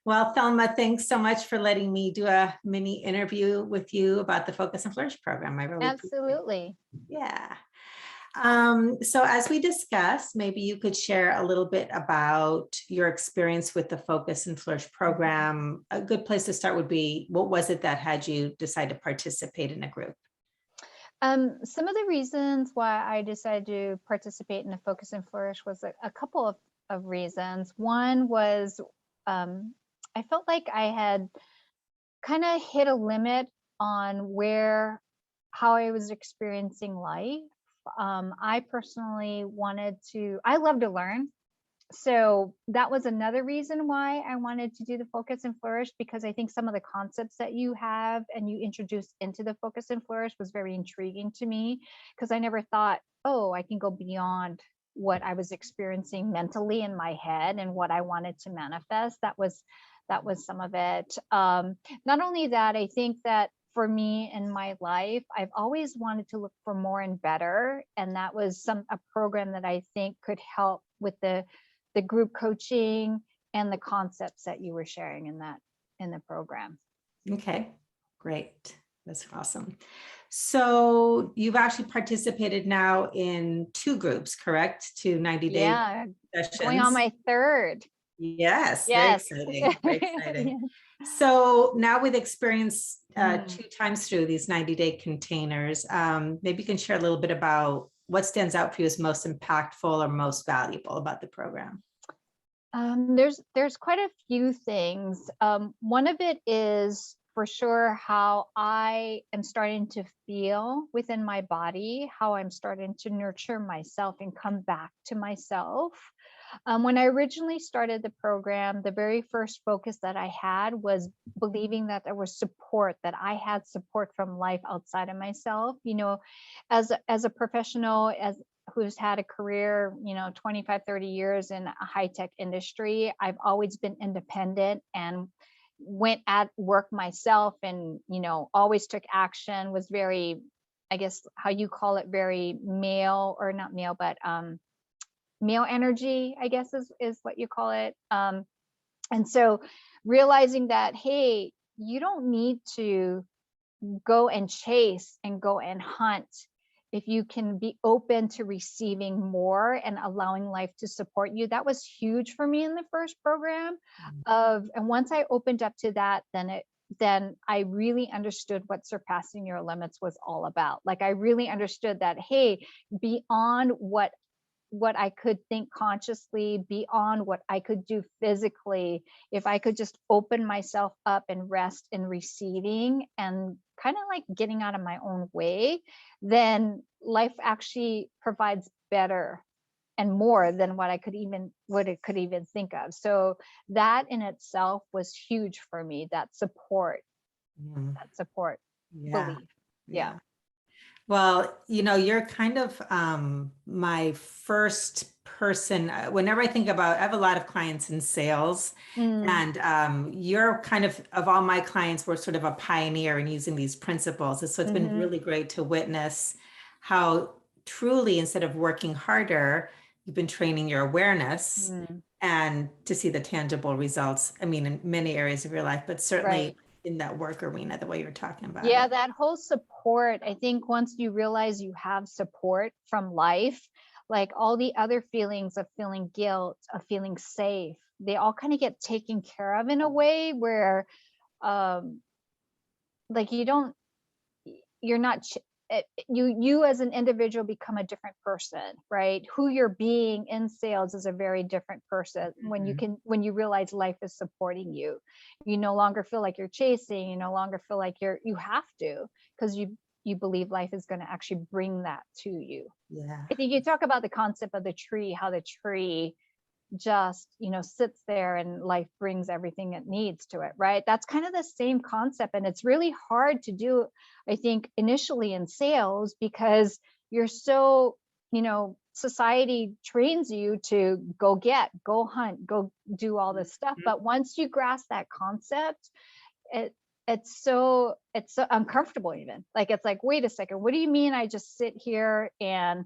Well, Thelma, thanks so much for letting me do a mini interview with you about the Focus and Flourish program. I really appreciate it. Absolutely. Yeah. So as we discussed, maybe you could share a little bit about your experience with the Focus and Flourish program. A good place to start would be, what was it that had you decide to participate in a group? Some of the reasons why I decided to participate in the Focus and Flourish was a couple of reasons. One was I felt like I had kind of hit a limit on how I was experiencing life. I personally I love to learn. So that was another reason why I wanted to do the Focus and Flourish, because I think some of the concepts that you have and you introduced into the Focus and Flourish was very intriguing to me, because I never thought, oh, I can go beyond what I was experiencing mentally in my head and what I wanted to manifest. That was some of it. Not only that, I think that for me in my life, I've always wanted to look for more and better. And that was a program that I think could help with the group coaching and the concepts that you were sharing in the program. Okay, great. That's awesome. So you've actually participated now in 2 groups, correct? 2 90-day Yeah, going on sessions. my third. Yes, very Yes. exciting. Very exciting. Yeah. So now with experience 2 Mm. times through these 90-day containers, maybe you can share a little bit about what stands out for you as most impactful or most valuable about the program. There's quite a few things. One of it is for sure how I am starting to feel within my body, how I'm starting to nurture myself and come back to myself. When I originally started the program, the very first focus that I had was believing that there was support, that I had support from life outside of myself. As a professional, who's had a career, 25, 30 years in a high-tech industry, I've always been independent and went at work myself and, always took action, was very, I guess, how you call it, very male, or not male, but male energy, I guess is what you call it. And so realizing that, hey, you don't need to go and chase and go and hunt if you can be open to receiving more and allowing life to support you. That was huge for me in the first program. And once I opened up to that, then I really understood what surpassing your limits was all about. Like, I really understood that, hey, beyond what I could think consciously, beyond what I could do physically, if I could just open myself up and rest in receiving and kind of like getting out of my own way, then life actually provides better and more than what it could even think of. So that in itself was huge for me, that support, Yeah. belief. Yeah. Yeah. Well, you're kind of my first person. Whenever I think about, I have a lot of clients in sales, Mm, and you're kind of all my clients were sort of a pioneer in using these principles. And so it's been mhm, really great to witness how truly, instead of working harder, you've been training your awareness mm. and to see the tangible results. I mean, in many areas of your life, but Right. certainly in that work arena, the way you're talking about Yeah, it. that whole support, I think once you realize you have support from life, like all the other feelings of feeling guilt, of feeling safe, they all kind of get taken care of in a way where um like you're not you as an individual become a different person, right? Who you're being in sales is a very different person Mhm. when you realize life is supporting you. You no longer feel like you're chasing, you no longer feel like you have to, because you believe life is going to actually bring that to you. Yeah. I think you talk about the concept of the tree, how the tree just sits there and life brings everything it needs to it, right? That's kind of the same concept, and it's really hard to do, I think, initially in sales, because you're so, society trains you to go hunt, go do all this stuff, Mhm. but once you grasp that concept, it it's so uncomfortable. Even like, it's like, wait a second, what do you mean I just sit here and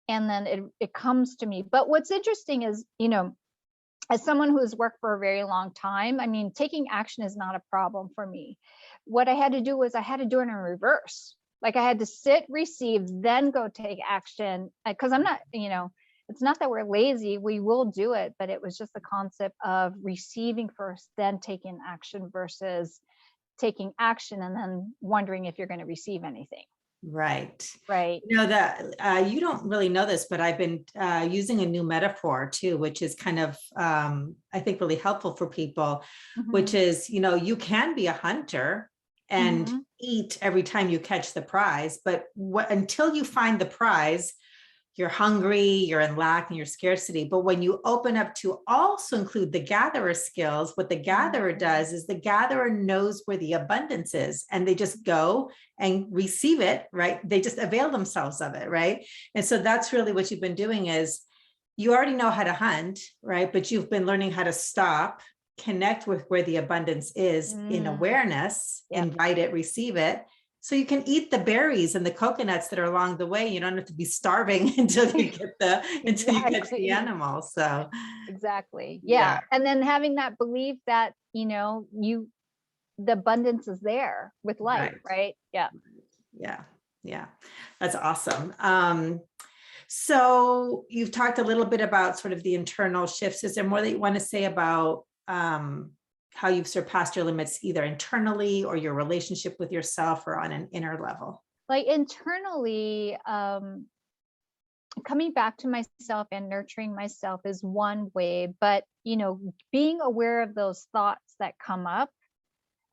then it comes to me? But what's interesting is, as someone who has worked for a very long time, I mean, taking action is not a problem for me. What I had to do was I had to do it in reverse. Like I had to sit, receive, then go take action. Because I'm not, it's not that we're lazy, we will do it, but it was just the concept of receiving first, then taking action versus taking action and then wondering if you're going to receive anything. Right. Right. You know that you don't really know this, but I've been using a new metaphor too, which is kind of, I think, really helpful for people, which Mhm. is, you can be a hunter and Mhm. eat every time you catch the prize, but until you find the prize, you're hungry, you're in lack, and you're scarcity. But when you open up to also include the gatherer skills, what the gatherer Mhm. does is the gatherer knows where the abundance is, and they just go and receive it, right? They just avail themselves of it, right? And so that's really what you've been doing is you already know how to hunt, right? But you've been learning how to stop, connect with where the abundance is in Mm. awareness, Yep. invite it, receive it, so you can eat the berries and the coconuts that are along the way. You don't have to be starving until you catch the Exactly. animal. So Exactly. yeah, Yeah. And then having that belief that, the abundance is there with life, right. right? Yeah. Yeah. Yeah. That's awesome. So you've talked a little bit about sort of the internal shifts. Is there more that you want to say about how you've surpassed your limits, either internally or your relationship with yourself or on an inner level? Like internally, coming back to myself and nurturing myself is one way, but, being aware of those thoughts that come up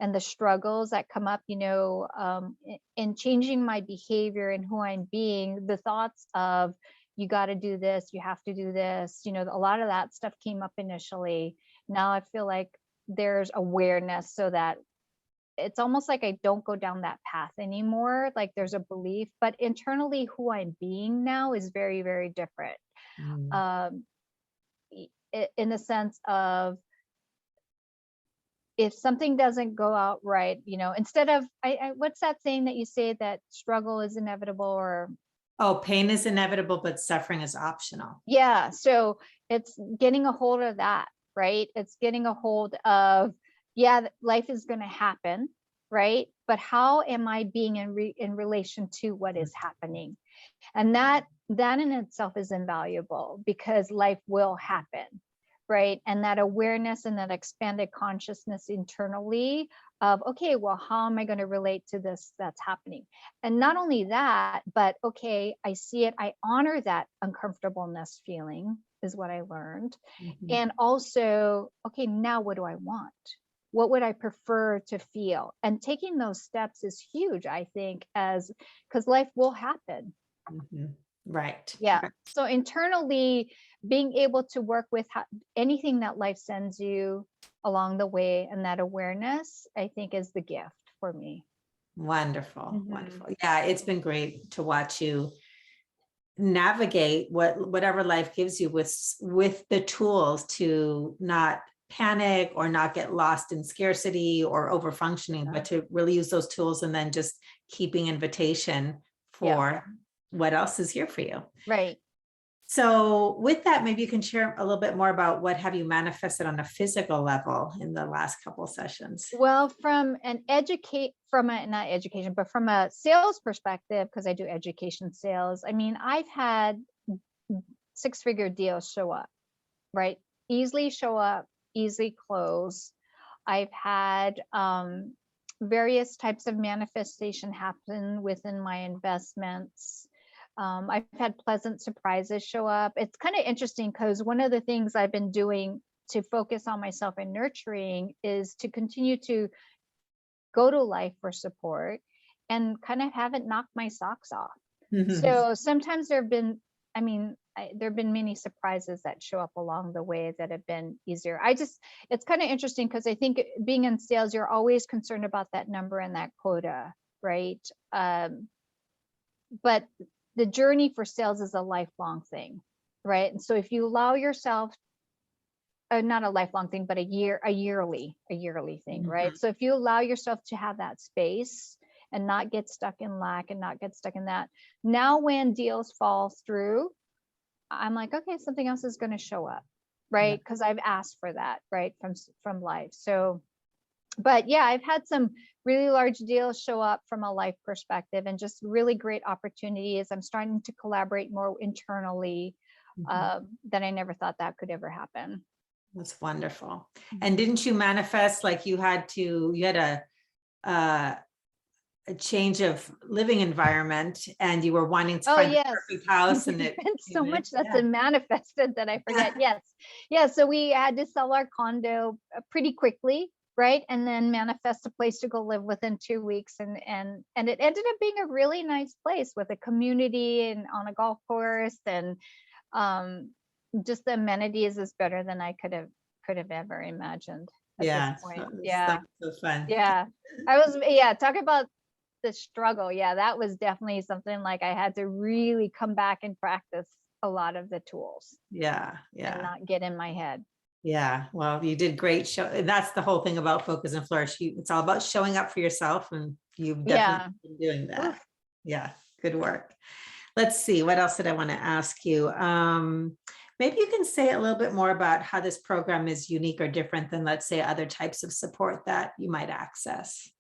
and the struggles that come up, in changing my behavior and who I'm being, the thoughts of, you got to do this, you have to do this, a lot of that stuff came up initially. Now I feel like there's awareness so that it's almost like I don't go down that path anymore. Like there's a belief, but internally, who I'm being now is very, very different. Mm. Um, in the sense of, if something doesn't go out right, instead of, what's that saying that you say, that struggle is inevitable, or Oh, pain is inevitable, but suffering is optional. yeah, so it's getting a hold of that, right? It's getting a hold of, yeah, life is going to happen, right? But how am I being in relation to what is happening? And that in itself is invaluable, because life will happen, right? And that awareness and that expanded consciousness internally of, okay, well, how am I going to relate to this that's happening? And not only that, but okay, I see it, I honor that uncomfortableness feeling, is what I learned. Mhm. And also, okay, now what do I want? What would I prefer to feel? And taking those steps is huge, I think, as because life will happen. Mhm. Right. Yeah. Right. So internally, being able to work with anything that life sends you along the way, and that awareness, I think, is the gift for me. Wonderful. Hmm. Wonderful. Yeah, it's been great to watch you navigate whatever life gives you with the tools to not panic or not get lost in scarcity or over functioning, but to really use those tools and then just keeping invitation Yeah. for what else is here for you. Right. So with that, maybe you can share a little bit more about what have you manifested on a physical level in the last couple of sessions. Well, from a not education, but from a sales perspective, because I do education sales, I mean, I've had six-figure deals show up, right? Easily show up, easily close. I've had various types of manifestation happen within my investments. I've had pleasant surprises show up. It's kind of interesting, because one of the things I've been doing to focus on myself and nurturing is to continue to go to life for support and kind of haven't knocked my socks off. So sometimes there have been, I mean, there have been many surprises that show up along the way that have been easier. It's kind of interesting, because I think being in sales, you're always concerned about that number and that quota, right? But the journey for sales is a lifelong thing, right? And so if you allow yourself, not a lifelong thing, but a yearly thing, right? Mhm. So if you allow yourself to have that space and not get stuck in lack and not get stuck in that, now when deals fall through, I'm like, okay, something else is going to show up, right? Because I've asked for that, right, from life. So, but yeah, I've had some really large deals show up from a life perspective, and just really great opportunities. I'm starting to collaborate more internally, that I never thought that could ever happen. That's wonderful. And didn't you manifest like you had a change of living environment and you were wanting to Oh, find the yes. perfect house and There's it been so came in? much that's been manifested that I forget. Yes. Yeah. So we had to sell our condo pretty quickly, right? And then manifest a place to go live within 2 weeks. And it ended up being a really nice place with a community and on a golf course. And just the amenities is better than I could have ever imagined at this Yeah, point. so Yeah. so fun. Yeah. Talk about the struggle. Yeah, that was definitely something like I had to really come back and practice a lot of the tools Yeah, and yeah, not get in my head. yeah. Well, you did great. That's the whole thing about Focus and Flourish. It's all about showing up for yourself, and you've definitely Yeah. been doing that. Oof. Yeah, good work. Let's see, what else did I want to ask you? Maybe you can say a little bit more about how this program is unique or different than, let's say, other types of support that you might access.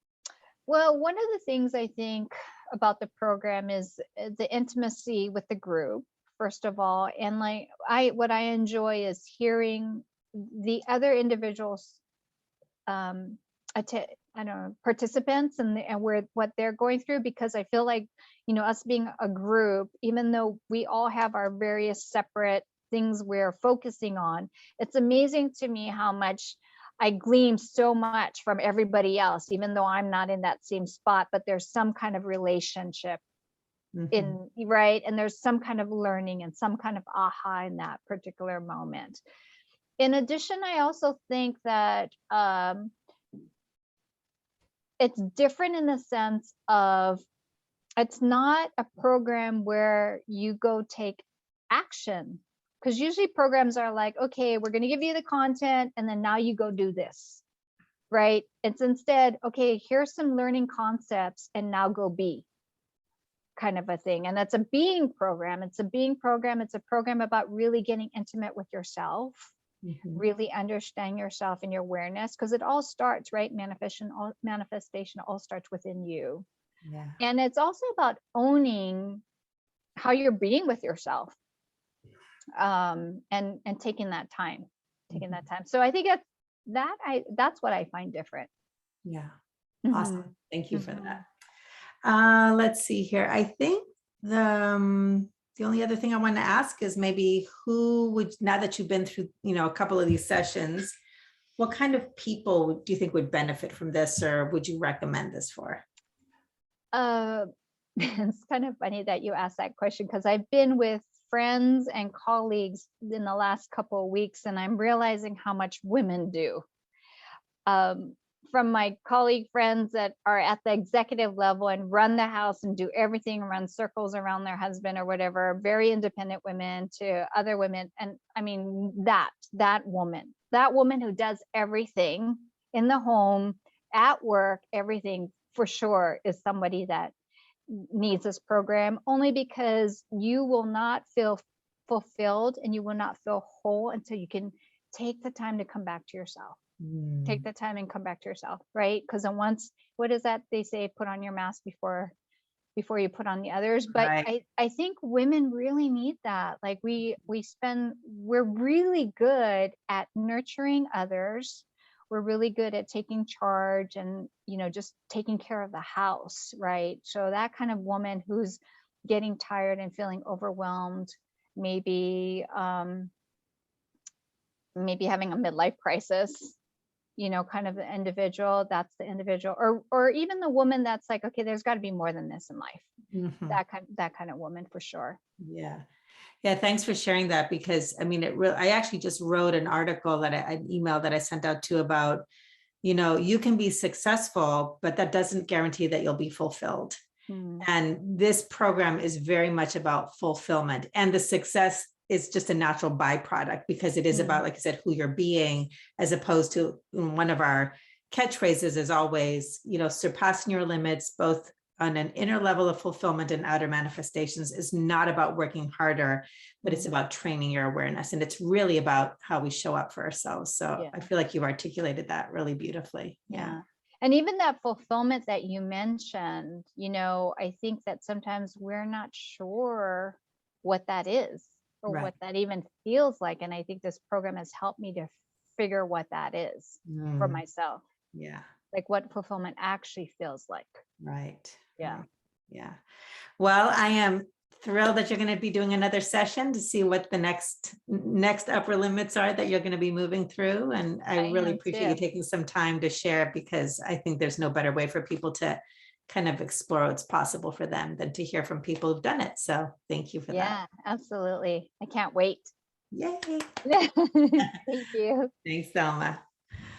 Well, one of the things I think about the program is the intimacy with the group, first of all. And like what I enjoy is hearing the other individuals, um, I don't know, participants and where what they're going through, because I feel like, us being a group, even though we all have our various separate things we're focusing on, it's amazing to me how much I glean so much from everybody else, even though I'm not in that same spot, but there's some kind of relationship right? And there's some kind of learning and some kind of aha in that particular moment. In addition, I also think that it's different in the sense of it's not a program where you go take action, because usually programs are like, okay, we're going to give you the content and then now you go do this, right? It's instead, okay, here's some learning concepts and now go be, kind of a thing. And that's a being program. It's a program about really getting intimate with yourself, really understanding yourself and your awareness, because it all starts, right? Manifestation all starts within you. Yeah. And it's also about owning how you're being with yourself, and taking that time. So I think that's what I find different. Yeah. Mhm. Awesome. Thank you for Mhm. that. Let's see here. I think the only other thing I want to ask is maybe who would, now that you've been through, a couple of these sessions, what kind of people do you think would benefit from this, or would you recommend this for? It's kind of funny that you asked that question, because I've been with friends and colleagues in the last couple of weeks, and I'm realizing how much women do. From my colleague friends that are at the executive level and run the house and do everything, run circles around their husband or whatever, very independent women, to other women. And I mean, that woman who does everything in the home, at work, everything, for sure is somebody that needs this program, only because you will not feel fulfilled and you will not feel whole until you can take the time to come back to yourself. Take the time and come back to yourself, right? Because then once, what is that they say, put on your mask before you put on the others. But Right. I think women really need that. Like we're really good at nurturing others. We're really good at taking charge and, just taking care of the house, right? So that kind of woman who's getting tired and feeling overwhelmed, maybe having a midlife crisis, kind of the individual, that's the individual, or even the woman that's like, okay, there's got to be more than this in life. That kind of woman, for sure. Yeah. Yeah. Thanks for sharing that, because I actually just wrote an article an email that I sent out to about, you can be successful, but that doesn't guarantee that you'll be fulfilled. And this program is very much about fulfillment, and the success is just a natural byproduct, because it is about, like I said, who you're being, as opposed to one of our catchphrases is always, surpassing your limits, both on an inner level of fulfillment and outer manifestations is not about working harder, but it's about training your awareness. And it's really about how we show up for ourselves. So Yeah. I feel like you've articulated that really beautifully. Yeah. And even that fulfillment that you mentioned, I think that sometimes we're not sure what that is or Right. what that even feels like. And I think this program has helped me to figure what that is for myself, Yeah. like what fulfillment actually feels like. Right. Yeah. Right. Yeah. Well, I am thrilled that you're going to be doing another session to see what the next upper limits are that you're going to be moving through. And I really am appreciate you too. taking some time to share, because I think there's no better way for people to kind of explore what's possible for them than to hear from people who've done it. So thank you for that. Yeah, absolutely. I can't wait. Yay. Thank you. Thanks, Thelma.